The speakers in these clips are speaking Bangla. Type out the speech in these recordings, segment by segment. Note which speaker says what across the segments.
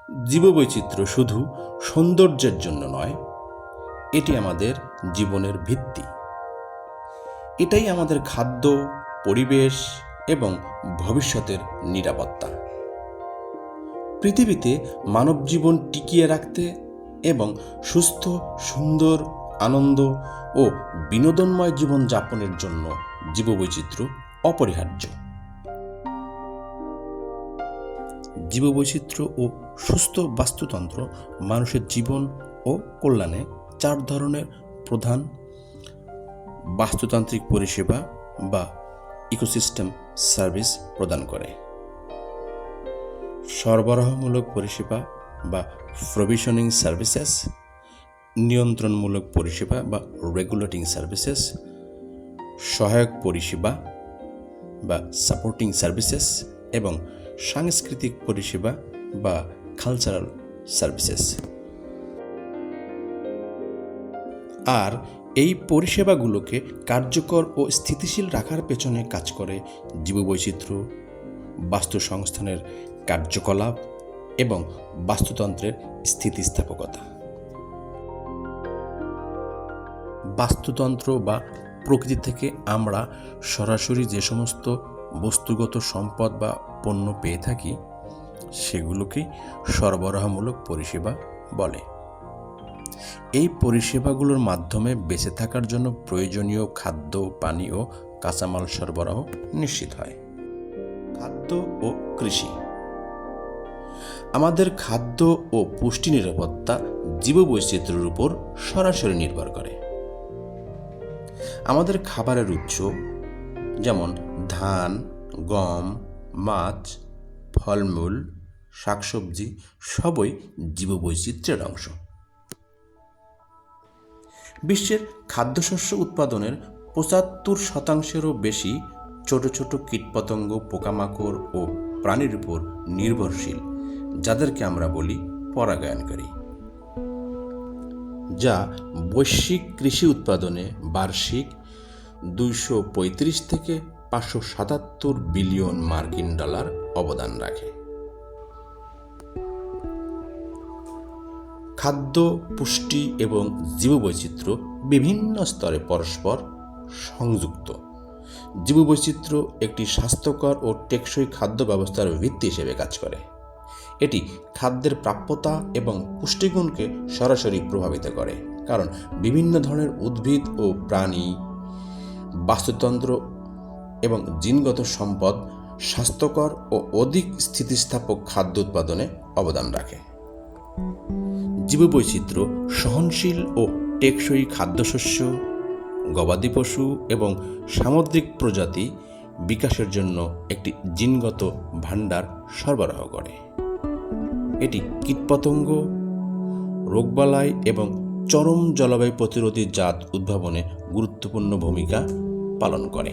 Speaker 1: জীববৈচিত্র্য শুধু সৌন্দর্যের জন্য নয়, এটি আমাদের জীবনের ভিত্তি। এটাই আমাদের খাদ্য, পরিবেশ এবং ভবিষ্যতের নিরাপত্তা। পৃথিবীতে মানব জীবন টিকিয়ে রাখতে এবং সুস্থ, সুন্দর, আনন্দ ও বিনোদনময় জীবন যাপনের জন্য জীববৈচিত্র্য অপরিহার্য। জীববৈচিত্র্য ও সুস্থ বাস্তুতন্ত্র মানুষের জীবন ও কল্যাণে 4 ধরনের প্রধান বাস্তুতান্ত্রিক পরিষেবা বা ইকোসিস্টেম সার্ভিস প্রদান করে। সরবরাহমূলক পরিষেবা বা প্রভিশনিং সার্ভিসেস, নিয়ন্ত্রণমূলক পরিষেবা বা রেগুলেটিং সার্ভিসেস, সহায়ক পরিষেবা বা সাপোর্টিং সার্ভিসেস এবং সাংস্কৃতিক পরিষেবা বা কালচারাল সার্ভিসেস। আর এই পরিষেবাগুলোকে কার্যকর ও স্থিতিশীল রাখার পেছনে কাজ করে জীববৈচিত্র্য, বাস্তু সংস্থানের কার্যকলাপ এবং বাস্তুতন্ত্রের স্থিতিস্থাপকতা। বাস্তুতন্ত্র বা প্রকৃতি থেকে আমরা সরাসরি যে সমস্ত বস্তুগত সম্পদ বা পণ্য পেয়ে থাকি, সেগুলোকেই সরবরাহমূলক পরিষেবা বলে। এই পরিষেবাগুলোর মাধ্যমে বেঁচে থাকার জন্য প্রয়োজনীয় খাদ্য, পানি ও কাঁচামাল সরবরাহ নিশ্চিত হয়। খাদ্য ও কৃষি। আমাদের খাদ্য ও পুষ্টি নিরাপত্তা জীববৈচিত্র্যের উপর সরাসরি নির্ভর করে। আমাদের খাবারের উৎস যেমন ধান, গম, মাছ, ফলমূল, শাকসবজি সবই জীববৈচিত্র্যের অংশ। বিশ্বের খাদ্যশস্য উৎপাদনের 75%-এরও বেশি ছোট ছোট কীটপতঙ্গ, পোকামাকড় ও প্রাণীর উপর নির্ভরশীল, যাদেরকে আমরা বলি পরাগায়নকারী, যা বৈশ্বিক কৃষি উৎপাদনে বার্ষিক $235 থেকে $577 বিলিয়ন অবদান রাখে। খাদ্য, পুষ্টি এবং জীববৈচিত্র্য বিভিন্ন স্তরে পরস্পর সংযুক্ত। জীববৈচিত্র্য একটি স্বাস্থ্যকর ও টেকসই খাদ্য ব্যবস্থার ভিত্তি হিসেবে কাজ করে। এটি খাদ্যের প্রাপ্যতা এবং পুষ্টিগুণকে সরাসরি প্রভাবিত করে, কারণ বিভিন্ন ধরনের উদ্ভিদ ও প্রাণী, বাস্তুতন্ত্র এবং জিনগত সম্পদ স্বাস্থ্যকর ও অধিক স্থিতিস্থাপক খাদ্য উৎপাদনে অবদান রাখে। জীববৈচিত্র্য সহনশীল ও টেকসই খাদ্যশস্য, গবাদি পশু এবং সামুদ্রিক প্রজাতি বিকাশের জন্য একটি জিনগত ভাণ্ডার সরবরাহ করে। এটি কীটপতঙ্গ, রোগবালাই এবং চরম জলবায়ু প্রতিরোধী জাত উদ্ভাবনে গুরুত্বপূর্ণ ভূমিকা পালন করে।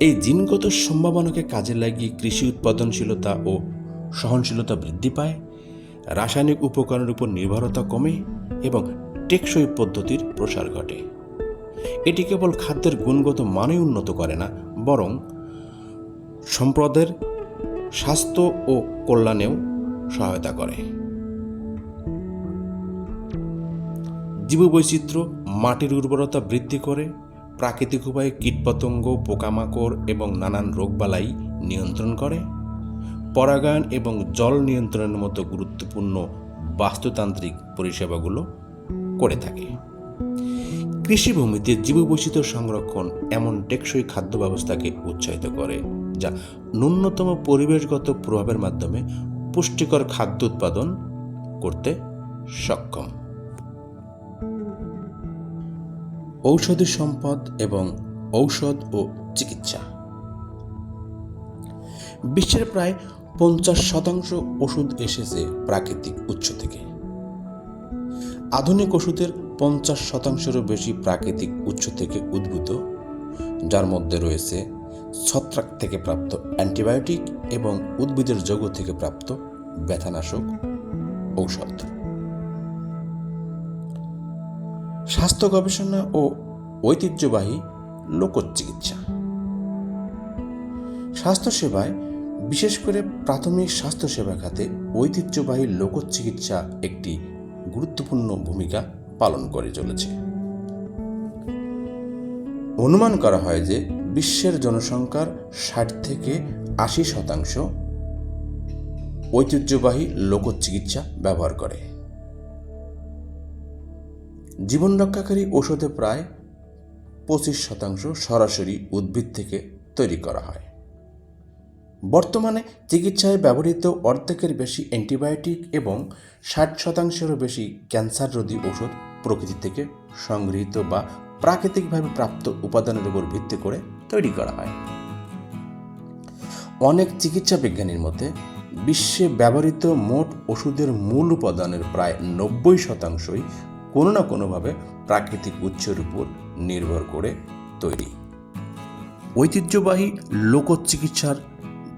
Speaker 1: এই জিনগত সম্ভাবনাকে কাজে লাগিয়ে কৃষি উৎপাদনশীলতা ও সহনশীলতা বৃদ্ধি পায়, রাসায়নিক উপকরণের উপর নির্ভরতা কমে এবং টেকসই পদ্ধতির প্রসার ঘটে। এটি কেবল খাদ্যের গুণগত মানই উন্নত করে না, বরং সম্পদের স্বাস্থ্য ও কল্যাণেও সহায়তা করে। জীববৈচিত্র্য মাটির উর্বরতা বৃদ্ধি করে, প্রাকৃতিক উপায়ে কীটপতঙ্গ, পোকামাকড় এবং নানান রোগবালাই নিয়ন্ত্রণ করে, পরাগায়ন এবং জল নিয়ন্ত্রণের মতো গুরুত্বপূর্ণ বাস্তুতান্ত্রিক পরিষেবাগুলো করে থাকে। কৃষিভূমিতে জীববৈচিত্র্য সংরক্ষণ এমন টেকসই খাদ্য ব্যবস্থাকে উৎসাহিত করে, যা ন্যূনতম পরিবেশগত প্রভাবের মাধ্যমে পুষ্টিকর খাদ্য উৎপাদন করতে সক্ষম। ঔষধি সম্পদ এবং ঔষধ ও চিকিৎসা। বিশ্বের প্রায় 50% ওষুধ এসেছে প্রাকৃতিক উৎস থেকে। আধুনিক ওষুধের 50%-এরও বেশি প্রাকৃতিক উৎস থেকে উদ্ভূত, যার মধ্যে রয়েছে ছত্রাক থেকে প্রাপ্ত অ্যান্টিবায়োটিক এবং উদ্ভিদের যৌগ থেকে প্রাপ্ত ব্যথানাশক ঔষধ। স্বাস্থ্য গবেষণা ও ঐতিহ্যবাহী লোকচিকিৎসা। স্বাস্থ্যসেবায় বিশেষ করে প্রাথমিক স্বাস্থ্যসেবা খাতে ঐতিহ্যবাহী লোকচিকিৎসা একটি গুরুত্বপূর্ণ ভূমিকা পালন করে চলেছে। অনুমান করা হয় যে বিশ্বের জনসংখ্যার ৬০ থেকে ৮০% ঐতিহ্যবাহী লোকচিকিৎসা ব্যবহার করে। জীবন রক্ষাকারী ঔষধে প্রায় ২৫% সরাসরি উদ্ভিদ থেকে তৈরি করা হয়। বর্তমানে চিকিৎসায় ব্যবহৃত অর্ধেকের বেশি অ্যান্টিবায়োটিক এবং ৬০%-এরও বেশি ক্যান্সাররোধী ওষুধ প্রকৃতি থেকে সংগৃহীত বা প্রাকৃতিকভাবে প্রাপ্ত উপাদানের উপর ভিত্তি করে তৈরি করা হয়। অনেক চিকিৎসা বিজ্ঞানীর মতে বিশ্বে ব্যবহৃত মোট ওষুধের মূল উপাদানের প্রায় ৯০%ই কোনো না কোনোভাবে প্রাকৃতিক উৎসের উপর নির্ভর করে তৈরি। ঐতিহ্যবাহী লোকচিকিৎসার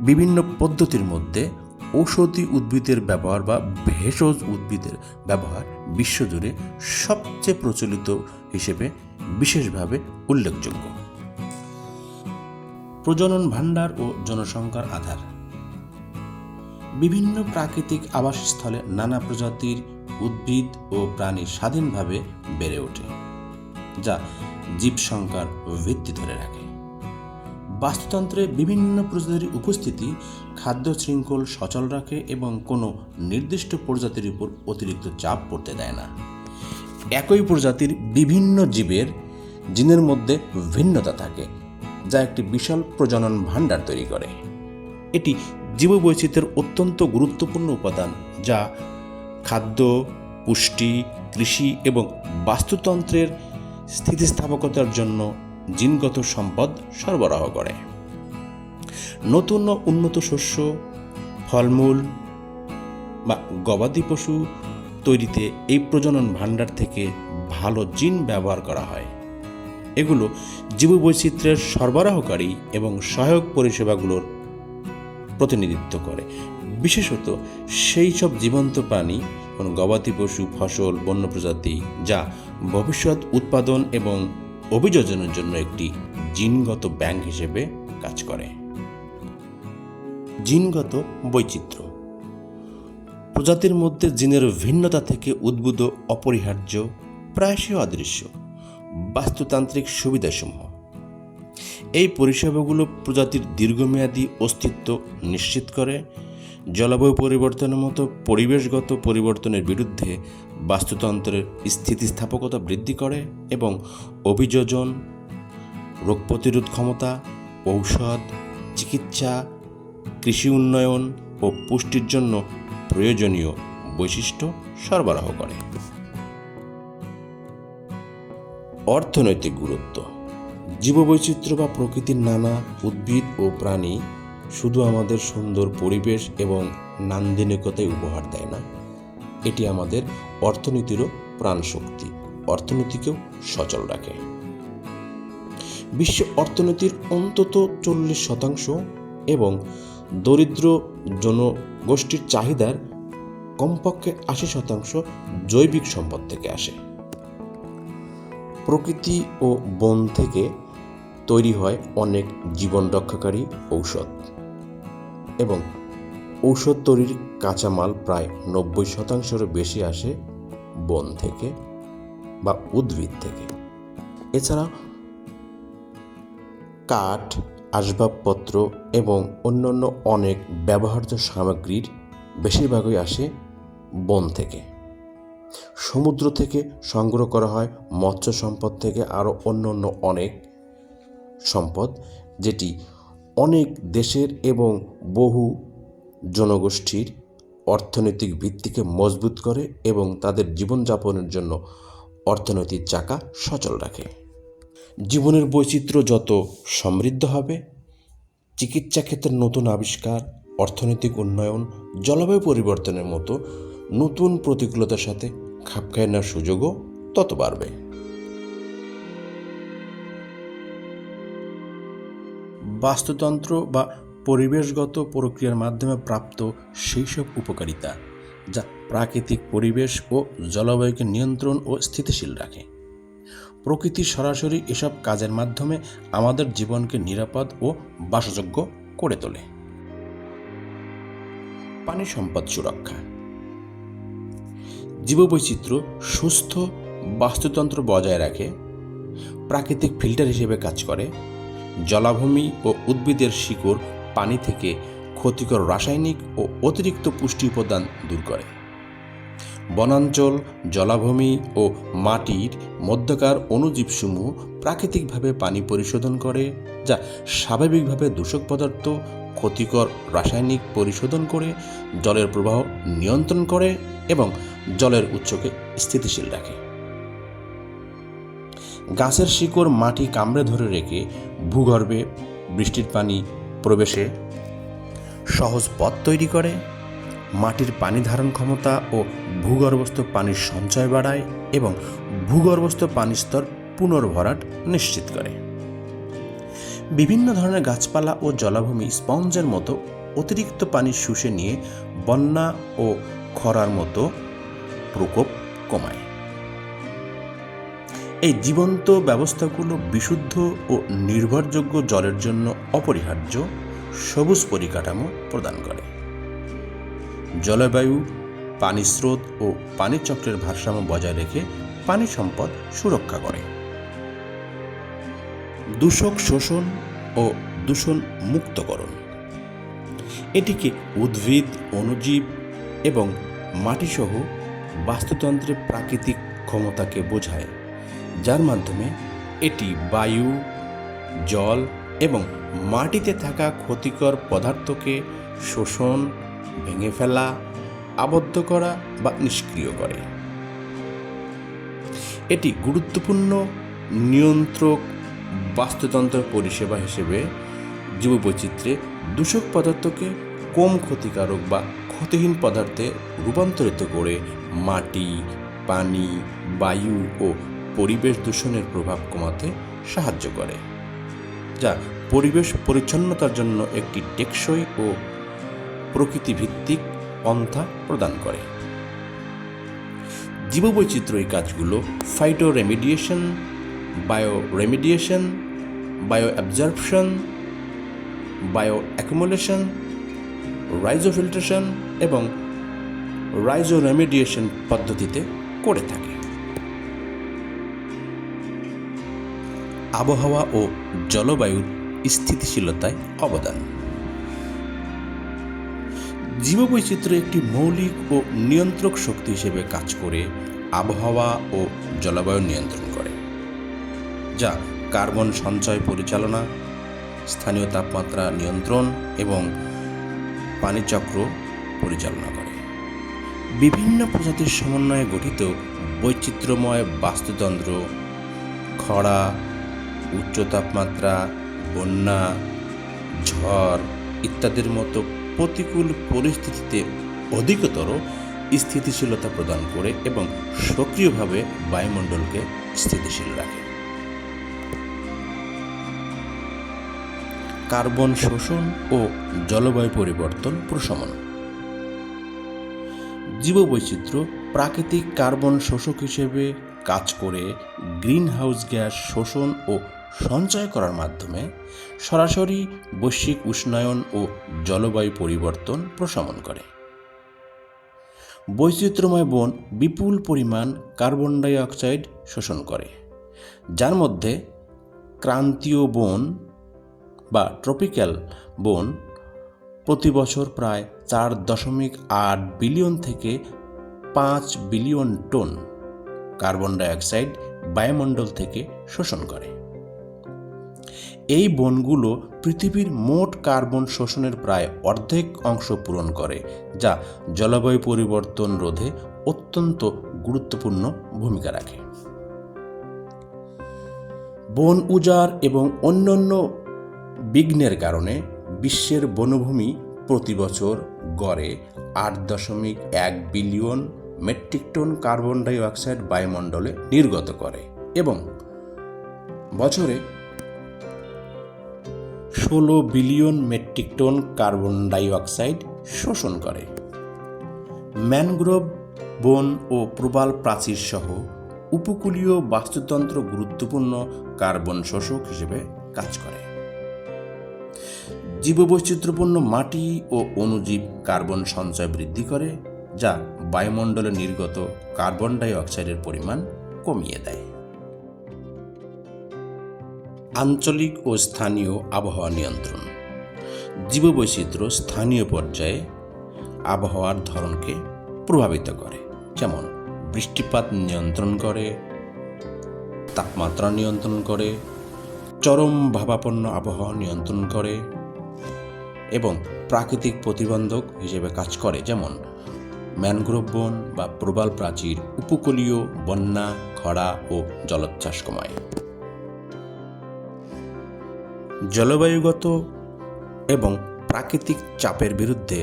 Speaker 1: বিভিন্ন পদ্ধতির মধ্যে ঔষধি উদ্ভিদের ব্যবহার বা ভেষজ উদ্ভিদের ব্যবহার বিশ্বজুড়ে সবচেয়ে প্রচলিত হিসেবে বিশেষভাবে উল্লেখযোগ্য। প্রজনন ভাণ্ডার ও জনসংখ্যার আধার। বিভিন্ন প্রাকৃতিক আবাসস্থলে নানা প্রজাতির উদ্ভিদ ও প্রাণী স্বাধীনভাবে বেড়ে ওঠে, যা জীব সংখ্যার ভিত্তি ধরে রাখে। বাস্তুতন্ত্রে বিভিন্ন প্রজাতির উপস্থিতি খাদ্য শৃঙ্খল সচল রাখে এবং কোনো নির্দিষ্ট প্রজাতির উপর অতিরিক্ত চাপ পড়তে দেয় না। একই প্রজাতির বিভিন্ন জীবের জিনের মধ্যে ভিন্নতা থাকে, যা একটি বিশাল প্রজনন ভাণ্ডার তৈরি করে। এটি জীববৈচিত্র্যের অত্যন্ত গুরুত্বপূর্ণ উপাদান, যা খাদ্য, পুষ্টি, কৃষি এবং বাস্তুতন্ত্রের স্থিতিস্থাপকতার জন্য জিনগত সম্পদ সরবরাহ করে। নতুন ও উন্নত শস্য, ফলমূল বা গবাদি পশু তৈরিতে এই প্রজনন ভাণ্ডার থেকে ভালো জিন ব্যবহার করা হয়। এগুলো জীববৈচিত্র্যের সরবরাহকারী এবং সহায়ক পরিষেবাগুলোর প্রতিনিধিত্ব করে, বিশেষত সেই সব জীবন্ত প্রাণী, গবাদি পশু, ফসল, বন্য প্রজাতি যা ভবিষ্যৎ উৎপাদন এবং অভিযোজনের জন্য একটি জিনগত ব্যাংক হিসেবে কাজ করে। জিনগত বৈচিত্র্য। প্রজাতির মধ্যে জিনের ভিন্নতা থেকে উদ্ভূত অপরিহার্য, প্রায়শই অদৃশ্য বাস্তুতান্ত্রিক সুবিধাসমূহ। এই পরিষেবাগুলো প্রজাতির দীর্ঘমেয়াদী অস্তিত্ব নিশ্চিত করে, জলবায়ু পরিবর্তনের মতো পরিবেশগত পরিবর্তনের বিরুদ্ধে বাস্তুতন্ত্রের স্থিতিস্থাপকতা বৃদ্ধি করে এবং অভিযোজন, রোগ প্রতিরোধ ক্ষমতা, ঔষধ, চিকিৎসা, কৃষি উন্নয়ন ও পুষ্টির জন্য প্রয়োজনীয় বৈশিষ্ট্য সরবরাহ করে। অর্থনৈতিক গুরুত্ব। জীববৈচিত্র্য বা প্রকৃতির নানা উদ্ভিদ ও প্রাণী শুধু আমাদের সুন্দর পরিবেশ এবং নান্দনিকতায় উপহার দেয় না, এটি আমাদের অর্থনীতিরও প্রাণশক্তি, অর্থনীতিকেও সচল রাখে। বিশ্ব অর্থনীতির অন্তত 40% এবং দরিদ্র জনগোষ্ঠীর চাহিদার কমপক্ষে 80% জৈবিক সম্পদ থেকে আসে। প্রকৃতি ও বন থেকে তৈরি হয় অনেক জীবন রক্ষাকারী ঔষধ এবং ঔষধ তৈরির কাঁচামাল প্রায় 90%-এরও বেশি আসে বন থেকে বা উদ্ভিদ থেকে। এছাড়া কাঠ, আসবাবপত্র এবং অন্যান্য অনেক ব্যবহার্য সামগ্রীর বেশিরভাগই আসে বন থেকে। সমুদ্র থেকে সংগ্রহ করা হয় মৎস্য সম্পদ থেকে আরও অন্যান্য অনেক সম্পদ, যেটি অনেক দেশের এবং বহু জনগোষ্ঠীর অর্থনৈতিক ভিত্তিকে মজবুত করে এবং তাদের জীবনযাপনের জন্য অর্থনৈতিক চাকা সচল রাখে। জীবনের বৈচিত্র্য যত সমৃদ্ধ হবে, চিকিৎসা ক্ষেত্রে নতুন আবিষ্কার, অর্থনৈতিক উন্নয়ন, জলবায়ু পরিবর্তনের মতো নতুন প্রতিকূলতার সাথে খাপ খাইয়ে নেওয়ার সুযোগও তত বাড়বে। বাস্তুতন্ত্র বা পরিবেশগত প্রক্রিয়ার মাধ্যমে প্রাপ্ত সেই সব উপকারিতা যা প্রাকৃতিক পরিবেশ ও জলবায়ুকে নিয়ন্ত্রণ ও স্থিতিশীল রাখে। প্রকৃতি সরাসরি এসব কাজের মাধ্যমে আমাদের জীবনকে নিরাপদ ও বাসযোগ্য করে তোলে। পানি সম্পদ সুরক্ষা। জীববৈচিত্র্য সুস্থ বাস্তুতন্ত্র বজায় রাখে, প্রাকৃতিক ফিল্টার হিসেবে কাজ করে, জলাভূমি ও উদ্ভিদের শিকড় পানি থেকে ক্ষতিকর রাসায়নিক ও অতিরিক্ত পুষ্টি উপাদান দূর করে। বনাঞ্চল, জলাভূমি ও মাটির মধ্যকার অণুজীবসমূহ প্রাকৃতিকভাবে পানি পরিশোধন করে, যা স্বাভাবিকভাবে দূষক পদার্থ, ক্ষতিকর রাসায়নিক পরিশোধন করে জলের প্রবাহ নিয়ন্ত্রণ করে এবং জলের উৎসকে স্থিতিশীল রাখে। গাছের শিকড় মাটি কামড়ে ধরে রেখে ভূগর্ভে বৃষ্টির পানি প্রবেশে সহজ পথ তৈরি করে, মাটির পানি ধারণ ক্ষমতা ও ভূগর্ভস্থ পানির সঞ্চয় বাড়ায় এবং ভূগর্ভস্থ পানির স্তর পুনর্ভরাট নিশ্চিত করে। বিভিন্ন ধরনের গাছপালা ও জলাভূমি স্পঞ্জের মতো অতিরিক্ত পানি শুষে নিয়ে বন্যা ও খরার মতো প্রকোপ কমায়। এই জীবন্ত ব্যবস্থাগুলো বিশুদ্ধ ও নির্ভরযোগ্য জলের জন্য অপরিহার্য সবুজ পরিকাঠামো প্রদান করে। জলবায়ু, পানি স্রোত ও পানি চক্রের ভারসাম্য বজায় রেখে পানি সম্পদ সুরক্ষা করে। দূষক শোষণ ও দূষণ মুক্তকরণ। এটিকে উদ্ভিদ, অণুজীব এবং মাটিসহ বাস্তুতন্ত্রের প্রাকৃতিক ক্ষমতাকে বোঝায়, যার মাধ্যমে এটি বায়ু, জল এবং মাটিতে থাকা ক্ষতিকর পদার্থকে শোষণ, ভেঙে ফেলা, আবদ্ধ করা বা নিষ্ক্রিয় করে। এটি গুরুত্বপূর্ণ নিয়ন্ত্রক বাস্তুতন্ত্র পরিষেবা হিসেবে জীববৈচিত্র্যে দূষক পদার্থকে কম ক্ষতিকারক বা ক্ষতিহীন পদার্থে রূপান্তরিত করে মাটি, পানি, বায়ু ও পরিবেশ দূষণের প্রভাব কমাতে সাহায্য করে, যা পরিবেশ পরিচ্ছন্নতার জন্য একটি টেকসই ও প্রকৃতিভিত্তিক পন্থা প্রদান করে। জীববৈচিত্র্য এই কাজগুলো phyto remediation, bio remediation, bio absorption, bio accumulation, rhizofiltration এবং রাইজো রেমিডিয়েশন পদ্ধতিতে করে থাকে। আবহাওয়া ও জলবায়ুর স্থিতিশীলতায় অবদান। জীববৈচিত্র্য একটি মৌলিক ও নিয়ন্ত্রক শক্তি হিসেবে কাজ করে আবহাওয়া ও জলবায়ু নিয়ন্ত্রণ করে, যা কার্বন সঞ্চয় পরিচালনা, স্থানীয় তাপমাত্রা নিয়ন্ত্রণ এবং পানিচক্র পরিচালনা করে। বিভিন্ন প্রজাতির সমন্বয়ে গঠিত বৈচিত্র্যময় বাস্তুতন্ত্র খরা, উচ্চ তাপমাত্রা, বন্যা, ঝড় ইত্যাদির মতো প্রতিকূল পরিস্থিতিতে অধিকতর স্থিতিশীলতা প্রদান করে এবং সক্রিয়ভাবে বায়ুমণ্ডলকে স্থিতিশীল রাখে। কার্বন শোষণ ও জলবায়ু পরিবর্তন প্রশমন। জীববৈচিত্র্য প্রাকৃতিক কার্বন শোষক হিসেবে কাজ করে গ্রিনহাউস গ্যাস শোষণ ও সঞ্চয় করার মাধ্যমে সরাসরি বৈশ্বিক উষ্ণায়ন ও জলবায়ু পরিবর্তন প্রশমন করে। বৈচিত্র্যময় বন বিপুল পরিমাণ কার্বন ডাই অক্সাইড শোষণ করে, যার মধ্যে ক্রান্তীয় বন বা ট্রপিক্যাল বন প্রতি বছর প্রায় 4.8 বিলিয়ন থেকে 5 বিলিয়ন টন কার্বন ডাইঅক্সাইড বায়ুমণ্ডল থেকে শোষণ করে। এই বনগুলো পৃথিবীর মোট কার্বন শোষণের প্রায় অর্ধেক অংশ পূরণ করে, যা জলবায়ু পরিবর্তন রোধে অত্যন্ত গুরুত্বপূর্ণ ভূমিকা রাখে। বন উজাড় এবং অন্যান্য বিঘ্নের কারণে বিশ্বের বনভূমি প্রতি বছর গড়ে 8.1 billion metric ton carbon die oxide বায়ুমণ্ডলে নির্গত করে এবং বছরে 16 billion metric ton carbon die oxide শোষণ করে। ম্যানগ্রোভ বন ও প্রবাল প্রাচীর সহ উপকূলীয় বাস্তুতন্ত্র গুরুত্বপূর্ণ কার্বন শোষক হিসেবে কাজ করে। জীববৈচিত্র্যপূর্ণ মাটি ও অণুজীব কার্বন সঞ্চয় বৃদ্ধি করে, যা বায়ুমণ্ডলে নির্গত কার্বন ডাই অক্সাইডের পরিমাণ কমিয়ে দেয়। আঞ্চলিক ও স্থানীয় আবহাওয়া নিয়ন্ত্রণ। জীববৈচিত্র্য স্থানীয় পর্যায়ে আবহাওয়ার ধরনকে প্রভাবিত করে, যেমন বৃষ্টিপাত নিয়ন্ত্রণ করে, তাপমাত্রা নিয়ন্ত্রণ করে, চরম ভাবাপন্ন আবহাওয়া নিয়ন্ত্রণ করে এবং প্রাকৃতিক প্রতিবন্ধক হিসেবে কাজ করে, যেমন ম্যানগ্রোভ বন বা প্রবাল প্রাচীর উপকূলীয় বন্যা, খরা ও জলোচ্ছ্বাস কমায়। জলবায়ুগত এবং প্রাকৃতিক চাপের বিরুদ্ধে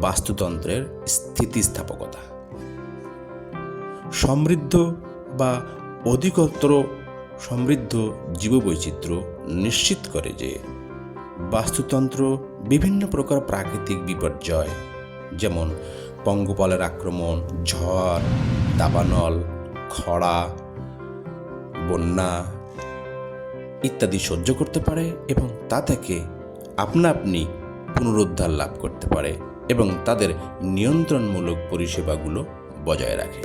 Speaker 1: বাস্তুতন্ত্রের স্থিতিস্থাপকতা। সমৃদ্ধ বা অধিকতর সমৃদ্ধ জীববৈচিত্র্য নিশ্চিত করে যে বাস্তুতন্ত্র বিভিন্ন প্রকার প্রাকৃতিক বিপর্যয়, যেমন পঙ্গপালের আক্রমণ, ঝড়, দাবানল, খরা, বন্যা ইত্যাদি সহ্য করতে পারে এবং তা থেকে আপনা আপনি পুনরুদ্ধার লাভ করতে পারে এবং তাদের নিয়ন্ত্রণমূলক পরিষেবাগুলো বজায় রাখে।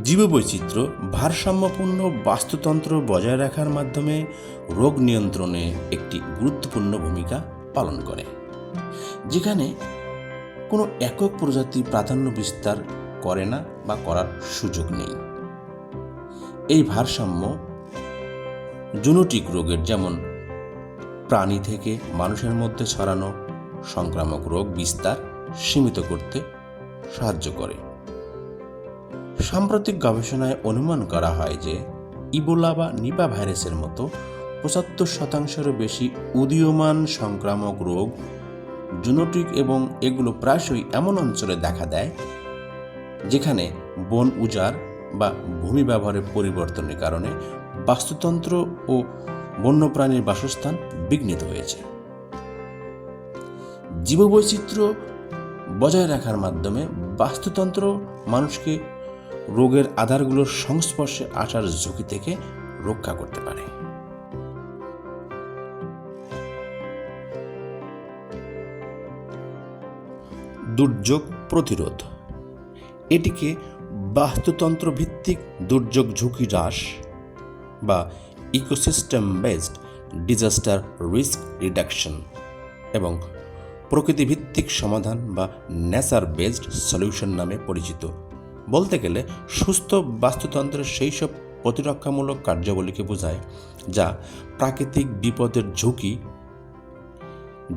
Speaker 1: জীববৈচিত্র্য ভারসাম্যপূর্ণ বাস্তুতন্ত্র বজায় রাখার মাধ্যমে রোগ নিয়ন্ত্রণে একটি গুরুত্বপূর্ণ ভূমিকা পালন করে, যেখানে কোনো একক প্রজাতি প্রাধান্য বিস্তার করে না বা করার সুযোগ নেই। এই ভারসাম্য জুনোটিক রোগের, যেমন প্রাণী থেকে মানুষের মধ্যে ছড়ানো সংক্রামক রোগ বিস্তার সীমিত করতে সাহায্য করে। সাম্প্রতিক গবেষণায় অনুমান করা হয় যে ইবোলা বা নিপা ভাইরাসের মতো ৭৫%-এরও বেশি উদীয়মান সংক্রামক রোগ জুনোটিক এবং এগুলো প্রায়শই এমন অঞ্চলে দেখা দেয় যেখানে বন উজাড় বা ভূমি ব্যবহারের পরিবর্তনের কারণে বাস্তুতন্ত্র ও বন্যপ্রাণীর বাসস্থান বিঘ্নিত হয়েছে। জীববৈচিত্র্য বজায় রাখার মাধ্যমে বাস্তুতন্ত্র মানুষকে রোগের আধারগুলোর সংস্পর্শে আসার ঝুঁকি থেকে রক্ষা করতে পারে। দুর্যোগ প্রতিরোধ। এটিকে বাস্তুতন্ত্র ভিত্তিক দুর্যোগ ঝুঁকি হ্রাস বা ecosystem based disaster risk reduction এবং প্রকৃতিভিত্তিক সমাধান বা নেচার বেসড সলিউশন নামে পরিচিত। বলতে গেলে সুস্থ বাস্তুতন্ত্রের সেই সব প্রতিরক্ষামূলক কার্যাবলীকে বোঝায় যা প্রাকৃতিক বিপদের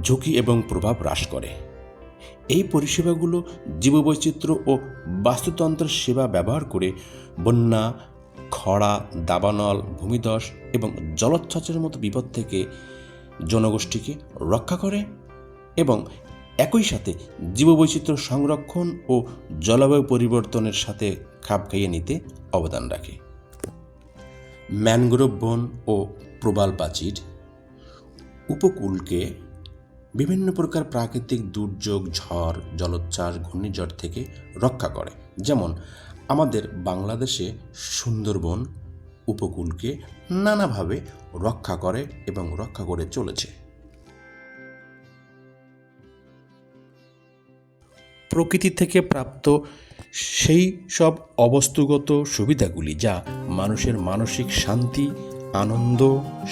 Speaker 1: ঝুঁকি এবং প্রভাব হ্রাস করে। এই পরিষেবাগুলো জীববৈচিত্র্য ও বাস্তুতন্ত্রের সেবা ব্যবহার করে বন্যা, খরা, দাবানল, ভূমিধস এবং জলোচ্ছ্বাসের মতো বিপদ থেকে জনগোষ্ঠীকে রক্ষা করে এবং একই সাথে জীববৈচিত্র্য সংরক্ষণ ও জলবায়ু পরিবর্তনের সাথে খাপ খাইয়ে নিতে অবদান রাখে। ম্যানগ্রোভ বন ও প্রবাল প্রাচীর উপকূলকে বিভিন্ন প্রকার প্রাকৃতিক দুর্যোগ, ঝড়, জলোচ্ছ্বাস, ঘূর্ণিঝড় থেকে রক্ষা করে, যেমন আমাদের বাংলাদেশে সুন্দরবন উপকূলকে নানাভাবে রক্ষা করে এবং রক্ষা করে চলেছে। প্রকৃতি থেকে প্রাপ্ত সেই সব অবস্তুগত সুবিধাগুলি যা মানুষের মানসিক শান্তি, আনন্দ,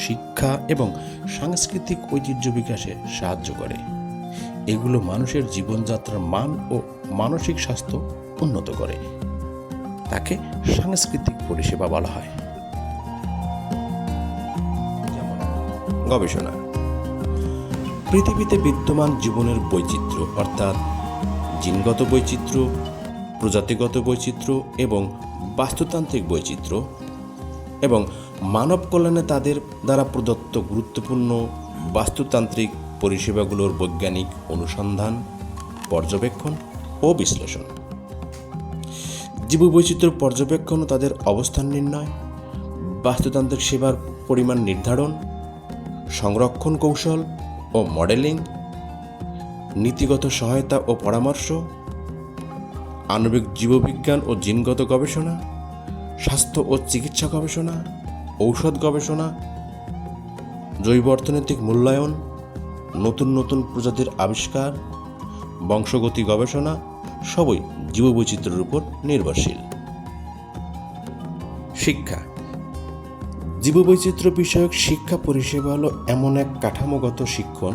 Speaker 1: শিক্ষা এবং সাংস্কৃতিক ঐতিহ্য বিকাশে সাহায্য করে। এগুলো মানুষের জীবনযাত্রার মান ও মানসিক স্বাস্থ্য উন্নত করে। তাকে সাংস্কৃতিক পরিষেবা বলা হয়। যেমন গবেষণা। পৃথিবীতে বিদ্যমান জীবনের বৈচিত্র্য অর্থাৎ জিনগত বৈচিত্র্য, প্রজাতিগত বৈচিত্র্য এবং বাস্তুতান্ত্রিক বৈচিত্র্য এবং মানব কল্যাণে তাদের দ্বারা প্রদত্ত গুরুত্বপূর্ণ বাস্তুতান্ত্রিক পরিষেবাগুলোর বৈজ্ঞানিক অনুসন্ধান, পর্যবেক্ষণ ও বিশ্লেষণ। জীববৈচিত্র্য পর্যবেক্ষণ ও তাদের অবস্থান নির্ণয়, বাস্তুতান্ত্রিক সেবার পরিমাণ নির্ধারণ, সংরক্ষণ কৌশল ও মডেলিং, নীতিগত সহায়তা ও পরামর্শ, আণবিক জীববিজ্ঞান ও জিনগত গবেষণা, স্বাস্থ্য ও চিকিৎসা গবেষণা, ঔষধ গবেষণা জৈব অর্থনৈতিক মূল্যায়ন, নতুন নতুন প্রজাতির আবিষ্কার, বংশগতি গবেষণা সবই জীববৈচিত্র্যের উপর নির্ভরশীল। শিক্ষা। জীববৈচিত্র্য বিষয়ক শিক্ষা পরিষেবা হলো এমন এক কাঠামোগত শিক্ষণ,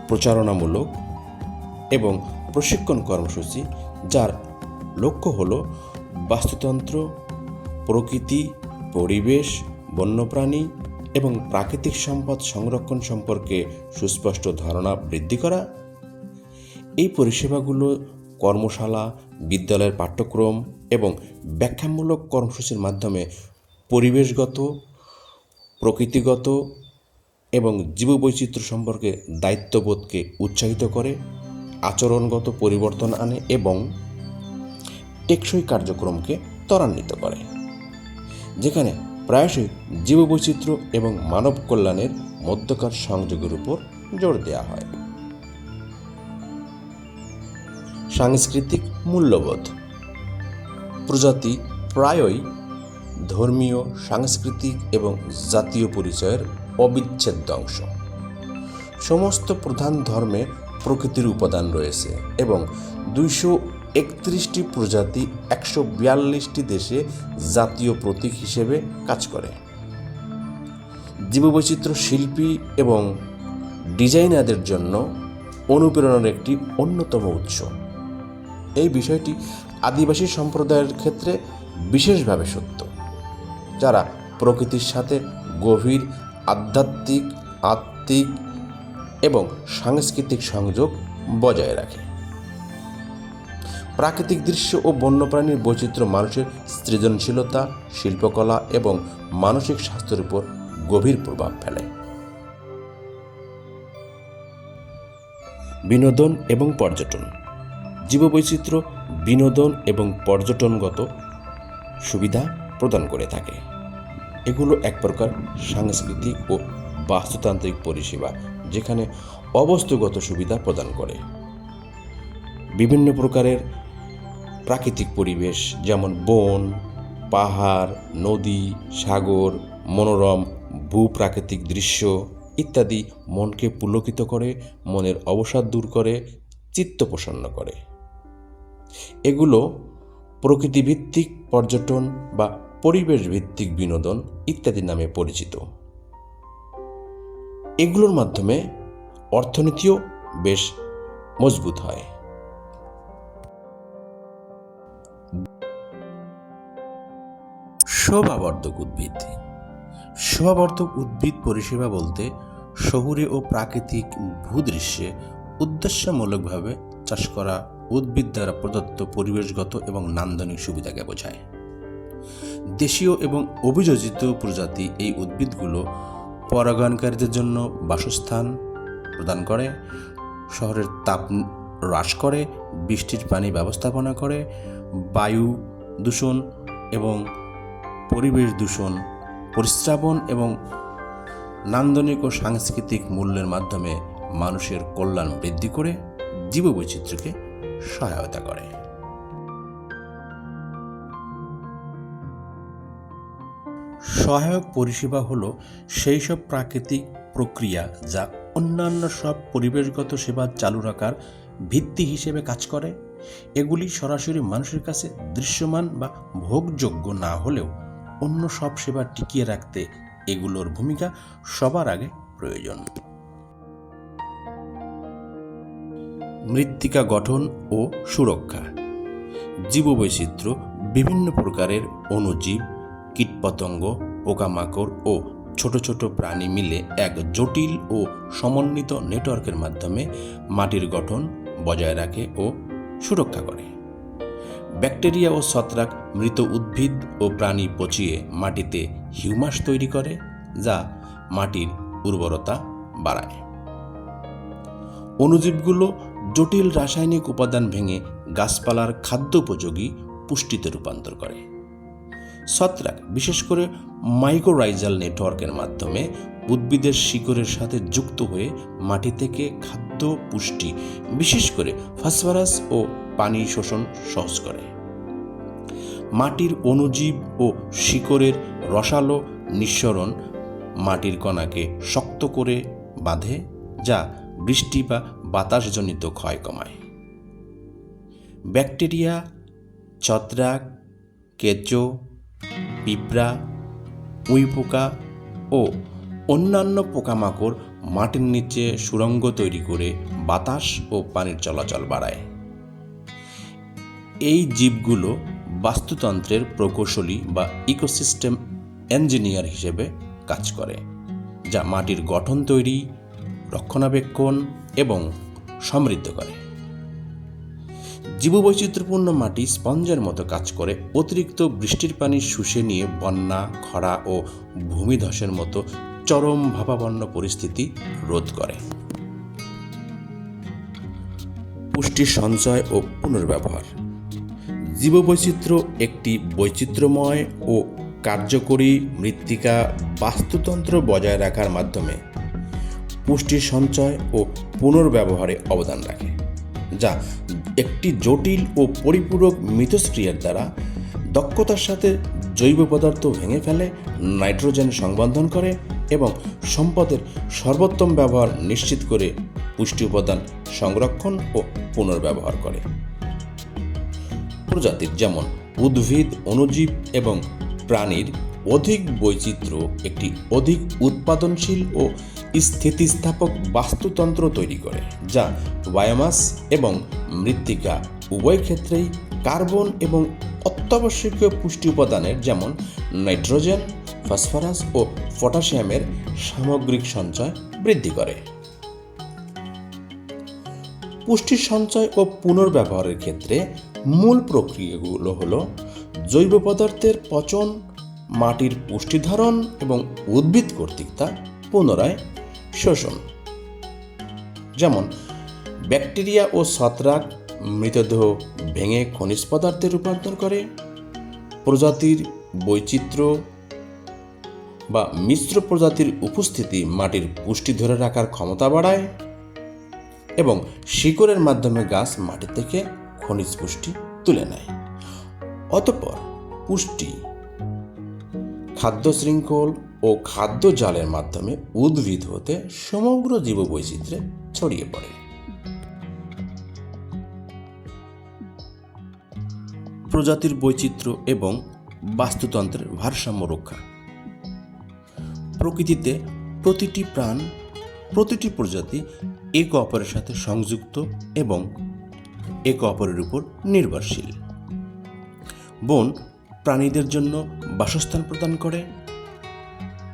Speaker 1: প্রচারণামূলক এবং প্রশিক্ষণ কর্মসূচি যার লক্ষ্য হল বাস্তুতন্ত্র, প্রকৃতি, পরিবেশ, বন্যপ্রাণী এবং প্রাকৃতিক সম্পদ সংরক্ষণ সম্পর্কে সুস্পষ্ট ধারণা বৃদ্ধি করা। এই পরিষেবাগুলো কর্মশালা, বিদ্যালয়ের পাঠ্যক্রম এবং ব্যাখ্যামূলক কর্মসূচির মাধ্যমে পরিবেশগত, প্রকৃতিগত এবং জীববৈচিত্র্য সম্পর্কে দায়িত্ববোধকে উৎসাহিত করে, আচরণগত পরিবর্তন আনে এবং টেকসই কার্যক্রমকে ত্বরান্বিত করে, যেখানে প্রায়শই জীববৈচিত্র্য এবং মানব কল্যাণের মধ্যকার সংযোগের উপর জোর দেওয়া হয়। সাংস্কৃতিক মূল্যবোধ। প্রজাতি প্রায়ই ধর্মীয়, সাংস্কৃতিক এবং জাতীয় পরিচয়ের অবিচ্ছেদ্য অংশ। সমস্ত প্রধান ধর্মে প্রকৃতির উপাদান রয়েছে এবং 231টি প্রজাতি 142টি দেশে জাতীয় প্রতীক হিসেবে কাজ করে। জীববৈচিত্র্য শিল্পী এবং ডিজাইনারদের জন্য অনুপ্রেরণার একটি অন্যতম উৎস। এই বিষয়টি আদিবাসী সম্প্রদায়ের ক্ষেত্রে বিশেষভাবে সত্য, যারা প্রকৃতির সাথে গভীর আধ্যাত্মিক, আত্মিক এবং সাংস্কৃতিক সংযোগ বজায় রাখে। প্রাকৃতিক দৃশ্য ও বন্যপ্রাণীর বৈচিত্র্য মানুষের সৃজনশীলতা, শিল্পকলা এবং মানসিক স্বাস্থ্যের উপর গভীর প্রভাব ফেলে। বিনোদন এবং পর্যটন। জীববৈচিত্র্য বিনোদন এবং পর্যটনগত সুবিধা প্রদান করে থাকে। এগুলো এক প্রকার সাংস্কৃতিক ও বাস্তুতান্ত্রিক পরিষেবা, যেখানে অবস্তুগত সুবিধা প্রদান করে। বিভিন্ন প্রকারের প্রাকৃতিক পরিবেশ যেমন বন, পাহাড়, নদী, সাগর, মনোরম ভূপ্রাকৃতিক দৃশ্য ইত্যাদি মনকে পুলকিত করে, মনের অবসাদ দূর করে, চিত্ত প্রসন্ন করে। এগুলো প্রকৃতিভিত্তিক পর্যটন বা পরিবেশ ভিত্তিক বিনোদন ইত্যাদি নামে পরিচিত। এগুলোর মাধ্যমে অর্থনীতিও বেশ মজবুত হয়। শোভাবর্ধক উদ্ভিদ। শোভাবর্ধক উদ্ভিদ পরিষেবা বলতে শহুরে ও প্রাকৃতিক ভূদৃশ্যে উদ্দেশ্যমূলকভাবে চাষ করা উদ্ভিদ দ্বারা প্রদত্ত পরিবেশগত এবং নান্দনিক সুবিধাকে বোঝায়। দেশীয় এবং অভিযোজিত প্রজাতি এই উদ্ভিদগুলো পরাগায়নকারীদের জন্য বাসস্থান প্রদান করে, শহরের তাপ হ্রাস করে, বৃষ্টির পানি ব্যবস্থাপনা করে, বায়ু দূষণ এবং পরিবেশ দূষণ পরিস্রাবন এবং নান্দনিক ও সাংস্কৃতিক মূল্যের মাধ্যমে মানুষের কল্যাণ বৃদ্ধি করে জীববৈচিত্র্যকে সহায়তা করে। সহায়ক পরিষেবা হলো সেই সব প্রাকৃতিক প্রক্রিয়া যা অন্যান্য সব পরিবেশগত সেবা চালু রাখার ভিত্তি হিসেবে কাজ করে। এগুলি সরাসরি মানুষের কাছে দৃশ্যমান বা ভোগযোগ্য না হলেও অন্য সব সেবা টিকিয়ে রাখতে এগুলোর ভূমিকা সবার আগে প্রয়োজন। মৃত্তিকা গঠন ও সুরক্ষা। জীববৈচিত্র্য বিভিন্ন প্রকারের অণুজীব, কীটপতঙ্গ, পোকামাকড় ও ছোট ছোট প্রাণী মিলে এক জটিল ও সমন্বিত নেটওয়ার্কের মাধ্যমে মাটির গঠন বজায় রাখে ও সুরক্ষা করে। ব্যাকটেরিয়া ও ছত্রাক মৃত উদ্ভিদ ও প্রাণী পচিয়ে মাটিতে হিউমাস তৈরি করে, যা মাটির উর্বরতা বাড়ায়। অণুজীবগুলো জটিল রাসায়নিক উপাদান ভেঙে গাছপালার খাদ্য উপযোগী পুষ্টিতে রূপান্তর করে। ছত্রাক বিশেষ করে মাইকোরাইজাল নেটওয়ার্কের মাধ্যমে উদ্ভিদের শিকড়ের সাথে যুক্ত হয়ে মাটি থেকে খাদ্য পুষ্টি, বিশেষ করে ফসফরাস ও পানি শোষণ সহজ করে। মাটির অণুজীব ও শিকড়ের রসালো নিঃসরণ মাটির কণাকে শক্ত করে বাঁধে, যা বৃষ্টি বা বাতাসজনিত ক্ষয় কমায়। ব্যাকটেরিয়া, ছত্রাক, কেঁচো, পিঁপড়া, উইপোকা ও অন্যান্য পোকামাকড় মাটির নিচে সুড়ঙ্গ তৈরি করে বাতাস ও পানির চলাচল বাড়ায়। এই জীবগুলো বাস্তুতন্ত্রের প্রকৌশলী বা ইকোসিস্টেম ইঞ্জিনিয়ার হিসেবে কাজ করে, যা মাটির গঠন তৈরি, রক্ষণাবেক্ষণ এবং সমৃদ্ধ করে। জীববৈচিত্র্যপূর্ণ মাটি স্পঞ্জের মতো কাজ করে অতিরিক্ত বৃষ্টির পানি শুষে নিয়ে বন্যা, খরা ও ভূমিধসের মতো চরম ভাবাপন্ন পরিস্থিতি রোধ করে। পুষ্টি সঞ্চয় ও পুনর্ব্যবহার। জীববৈচিত্র্য একটি বৈচিত্র্যময় ও কার্যকরী মৃত্তিকা বাস্তুতন্ত্র বজায় রাখার মাধ্যমে পুষ্টি সঞ্চয় ও পুনর্ব্যবহারে অবদান রাখে, যা একটি জটিল ও পরিপূরক মিথস্ক্রিয়ার দ্বারা দক্ষতার সাথে জৈব পদার্থ ভেঙে ফেলে, নাইট্রোজেন সংবন্ধন করে এবং সম্পদের সর্বোত্তম ব্যবহার নিশ্চিত করে পুষ্টি উপাদান সংরক্ষণ ও পুনর্ব্যবহার করে। প্রজাতির যেমন উদ্ভিদ, অণুজীব এবং প্রাণীর অধিক বৈচিত্র্য একটি অধিক উৎপাদনশীল ও স্থিতিস্থাপক বাস্তুতন্ত্র তৈরি করে, যা বায়োমাস এবং মৃত্তিকা উভয় ক্ষেত্রেই কার্বন এবং অত্যাবশ্যকীয় পুষ্টি উপাদানের যেমন নাইট্রোজেন, ফসফরাস ও পটাশিয়ামের সামগ্রিক সঞ্চয় বৃদ্ধি করে। পুষ্টি সঞ্চয় ও পুনর্ব্যবহারের ক্ষেত্রে মূল প্রক্রিয়াগুলো হল জৈব পদার্থের পচন, মাটির পুষ্টি ধারণ এবং উদ্ভিদ কর্তৃক তা পুনরায় শোষণ। যেমন ব্যাকটেরিয়া ও ছত্রাক মৃতদেহ ভেঙে খনিজ পদার্থে রূপান্তর করে, প্রজাতির বৈচিত্র্য বা মিশ্র প্রজাতির উপস্থিতি মাটির পুষ্টি ধরে রাখার ক্ষমতা বাড়ায় এবং শিকড়ের মাধ্যমে গাছ মাটি থেকে খনিজ পুষ্টি তুলে নেয়। অতঃপর পুষ্টি খাদ্য শৃঙ্খল ও খাদ্য জালের মাধ্যমে উদ্ভিদ হতে সমগ্র জীববৈচিত্র্যে ছড়িয়ে পড়ে। প্রজাতির বৈচিত্র্য এবং বাস্তুতন্ত্রের ভারসাম্য রক্ষা। প্রকৃতিতে প্রতিটি প্রাণ, প্রতিটি প্রজাতি একে অপরের সাথে সংযুক্ত এবং একে অপরের উপর নির্ভরশীল। বন প্রাণীদের জন্য বাসস্থান প্রদান করে,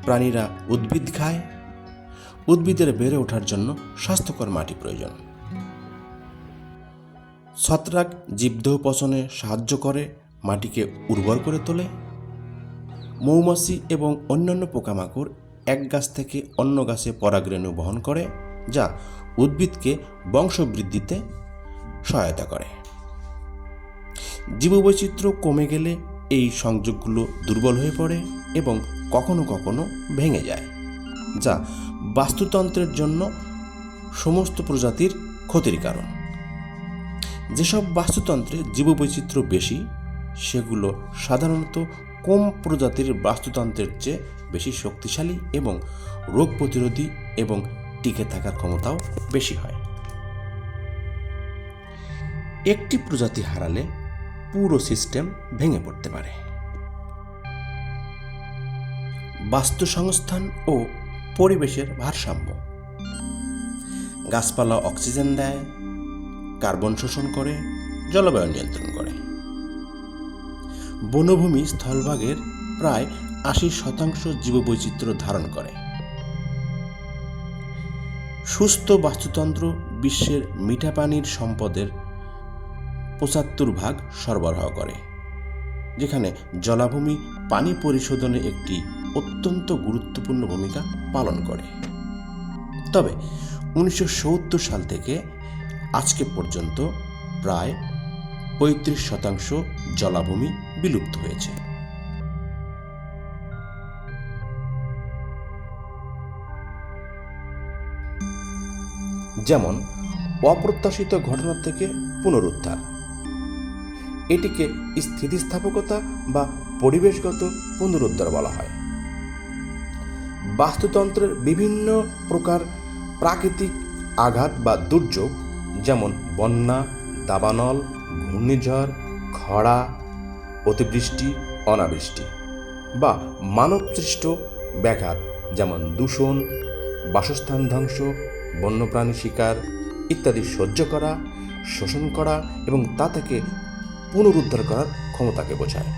Speaker 1: প্রাণীরা উদ্ভিদ খায়, উদ্ভিদের বেড়ে ওঠার জন্য স্বাস্থ্যকর মাটি প্রয়োজন। ছত্রাক জীবদেহ পচনে সাহায্য করে, মাটিকে উর্বর করে তোলে। মৌমাছি এবং অন্যান্য পোকামাকড় এক গাছ থেকে অন্য গাছে পরাগরেণু বহন করে, যা উদ্ভিদকে বংশবৃদ্ধিতে সহায়তা করে। জীববৈচিত্র্য কমে গেলে এই সংযোগগুলো দুর্বল হয়ে পড়ে এবং কখনো কখনো ভেঙে যায়, যা বাস্তুতন্ত্রের জন্য সমস্ত প্রজাতির ক্ষতির কারণ। যেসব বাস্তুতন্ত্রে জীববৈচিত্র্য বেশি, সেগুলো সাধারণত কম প্রজাতির বাস্তুতন্ত্রের চেয়ে বেশি শক্তিশালী এবং রোগ প্রতিরোধী এবং টিকে থাকার ক্ষমতাও বেশি হয়। একটি প্রজাতি হারালে পুরো সিস্টেম ভেঙে পড়তে পারে। বাস্তুসংস্থান ও পরিবেশের ভারসাম্য। গাছপালা অক্সিজেন দেয়, কার্বন শোষণ করে, জলবায়ু নিয়ন্ত্রণ করে। বনভূমি স্থলভাগের প্রায় ৮০% জীববৈচিত্র্য ধারণ করে। সুস্থ বাস্তুতন্ত্র বিশ্বের মিঠা পানির সম্পদের ৭৫% সরবরাহ করে, যেখানে জলাভূমি পানি পরিশোধনে একটি অত্যন্ত গুরুত্বপূর্ণ ভূমিকা পালন করে। তবে ১৯৭০ সাল থেকে আজকে পর্যন্ত প্রায় ৩৫% জলাভূমি বিলুপ্ত হয়েছে। যেমন অপ্রত্যাশিত ঘটনা থেকে পুনরুদ্ধার, এটিকে স্থিতিস্থাপকতা বা পরিবেশগত পুনরুদ্ধার বলা হয়। বাস্তুতন্ত্রের বিভিন্ন প্রকার প্রাকৃতিক আঘাত বা দুর্যোগ, যেমন বন্যা, দাবানল, ঘূর্ণিঝড়, খরা, অতিবৃষ্টি, অনাবৃষ্টি বা মানবসৃষ্ট ব্যাঘাত, যেমন দূষণ, বাসস্থান ধ্বংস, বন্যপ্রাণী শিকার ইত্যাদি সহ্য করা, শোষণ করা এবং তা থেকে পুনরুদ্ধার করার ক্ষমতাকে বোঝায়।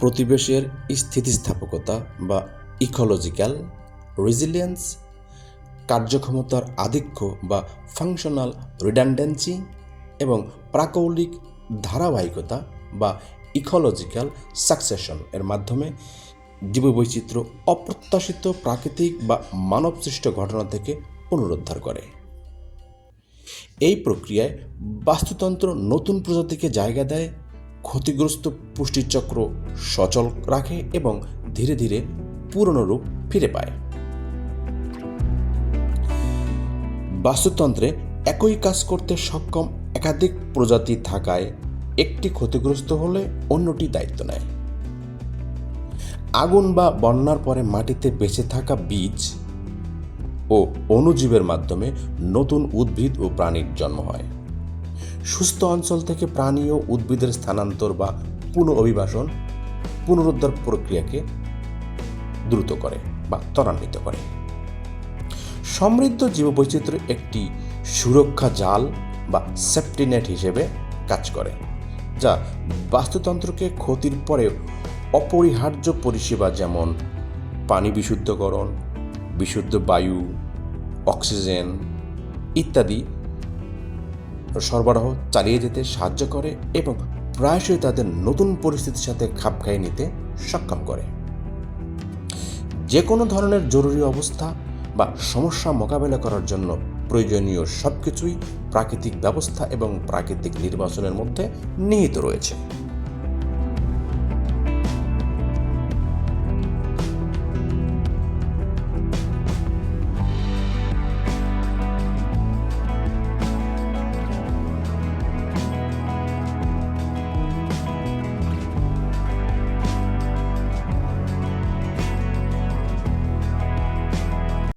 Speaker 1: পরিবেশের স্থিতিস্থাপকতা বা ইকোলজিক্যাল রেজিলিয়েন্স, কার্যক্ষমতার আধিক্য বা ফাংশনাল রিডান্ডেন্সি এবং প্রাকৌলিক ধারাবাহিকতা বা ইকোলজিক্যাল সাকসেশন এর মাধ্যমে জীববৈচিত্র্য অপ্রত্যাশিত প্রাকৃতিক বা মানবসৃষ্ট ঘটনা থেকে পুনরুদ্ধার করে। এই প্রক্রিয়ায় বাস্তুতন্ত্র নতুন প্রজাতিকে জায়গা দেয়, ক্ষতিগ্রস্ত পুষ্টিচক্র সচল রাখে এবং ধীরে ধীরে পুরনো রূপ ফিরে পায়। বাস্তুতন্ত্রে একই কাজ করতে সক্ষম একাধিক প্রজাতি থাকায় একটি ক্ষতিগ্রস্ত হলে অন্যটি দায়িত্ব নেয়। আগুন বা বন্যার পরে মাটিতে বেঁচে থাকা বীজ ও অণুজীবের মাধ্যমে নতুন উদ্ভিদ ও প্রাণীর জন্ম হয়। সুস্থ অঞ্চল থেকে প্রাণী ও উদ্ভিদের স্থানান্তর বা পুনঃঅভিবাসন পুনরুদ্ধার প্রক্রিয়াকে দ্রুত করে বা ত্বরান্বিত করে। সমৃদ্ধ জীববৈচিত্র্য একটি সুরক্ষা জাল বা সেফটি নেট হিসেবে কাজ করে, যা বাস্তুতন্ত্রকে ক্ষতির পরেও অপরিহার্য পরিষেবা যেমন পানি বিশুদ্ধকরণ, বিশুদ্ধ বায়ু, অক্সিজেন ইত্যাদি সরবরাহ চালিয়ে যেতে সাহায্য করে এবং প্রায়শই তাদের নতুন পরিস্থিতির সাথে খাপ খাইয়ে নিতে সক্ষম করে। যে কোনো ধরনের জরুরি অবস্থা বা সমস্যা মোকাবেলা করার জন্য প্রয়োজনীয় সবকিছুই প্রাকৃতিক ব্যবস্থা এবং প্রাকৃতিক নির্বাচনের মধ্যে নিহিত রয়েছে।